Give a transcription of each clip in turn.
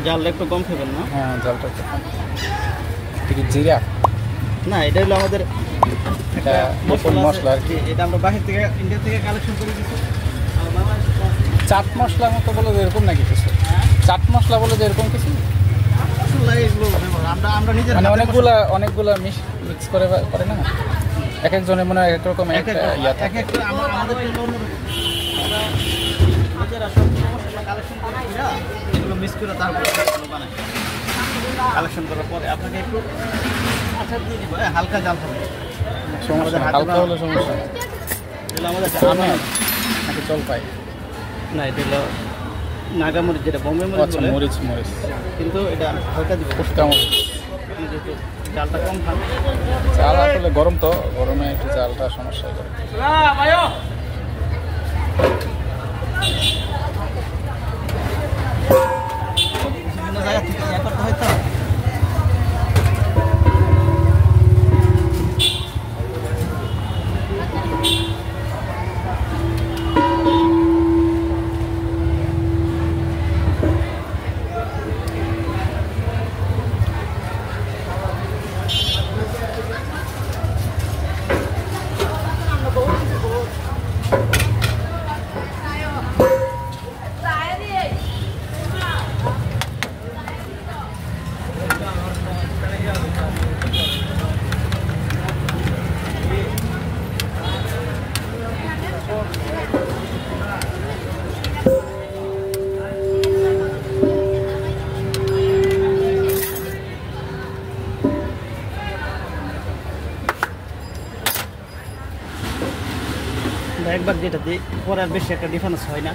জালটা একটু কম খাবেন না? হ্যাঁ জালটা একটু কম। এটা কি জিরা? না, এটা হলো আমাদের এটা নতুন মশলা আর কি। এটা আমরা বাহির থেকে ইন্ডিয়া থেকে কালেকশন করে দিচ্ছি। চাট মশলা মতো বলে এরকম নাকি কিছু? চাট মশলা বলে যে এরকম কিছু? এগুলো আমরা নিজের মানে অনেকগুলা মিক্স করে করে না, এক একজনের মনে হয় এক রকম একটা ইয়া থাকে। আমাদের নিজেরা সব মশলা কালেকশন করে এগুলো মিক্স করে তারপরে বানাই। কালেকশন করার পরে আপনাকে একটু আচ্ছা দিয়ে দিব, হালকা জাল হবে। সমস্যা হালকা হলে সমস্যা না। এগুলো আমাদের নাকি জলপাই? না, এটা হলো নাগামরিচ, যেটা বোম্বে মরিচ। আচ্ছা, মরিচ কিন্তু এটা হালকা দিব, ফুটকা মরিচ। যেহেতু জালটা কম খান। চাল আসলে গরম, তো গরমে একটু চালটা সমস্যা করে। বিভিন্ন জায়গা থেকে ইয়ে করতে হয়তো। একবার যেটা দিই পরে আর বেশি একটা ডিফারেন্স হয় না।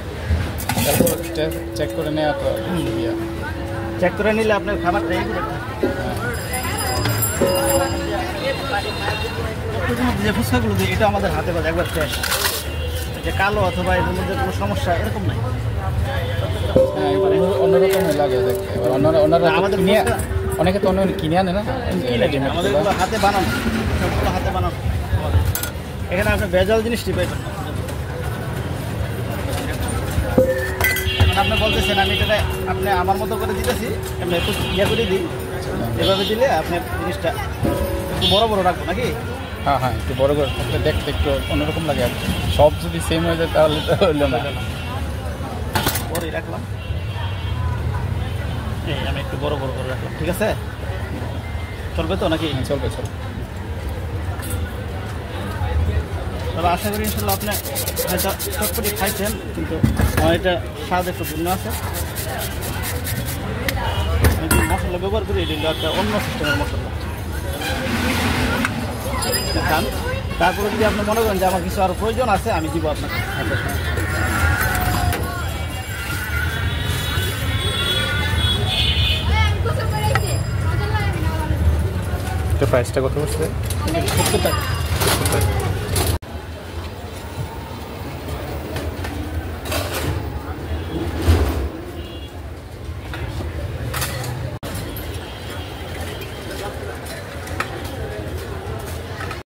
চেক করে নেওয়া তো চেক করে নিলে আপনার খাবারটা যে ফুচকাগুলো দিই এটা আমাদের হাতে বাজে একবার ফ্রেশ, যে কালো অথবা এর মধ্যে কোনো সমস্যা এরকম নাই। অন্যরকম লাগে দেখতে। আমাদের অনেকে তো অন্য কিনে আনে না, আমাদের হাতে বানানো, সবগুলো হাতে বানানো। এখানে আপনি ভেজাল জিনিসটি পাইবেন। এখন আপনি বলতেছেন আমি এটা আপনি আমার মতো করে দিতেছি, আমি একটু ইয়ে করে দিই। এভাবে দিলে আপনার জিনিসটা একটু বড় বড় রাখবো নাকি? হ্যাঁ, একটু বড় করে থাকলে দেখতে একটু অন্যরকম লাগে। আর সব যদি সেম হয়ে যায় তাহলে তো হইলো না। বড়ই রাখলাম, আমি একটু বড় বড় করে রাখলাম। ঠিক আছে, চলবে তো নাকি? চলবে। তবে আশা করি ইনশাল্লাহ আপনি হয়তো চটপটি খাইছেন, কিন্তু আমার এটা স্বাদ একটু ভিন্ন আছে। আমি যে মশলা ব্যবহার করি এটা একটা অন্য সিস্টেমের মশলা। খান, তারপরে যদি আপনি মনে করেন যে আমার কিছু আরও প্রয়োজন আছে আমি দিব আপনাকে। প্রাইসটা কত বলছে? 70 টাকা।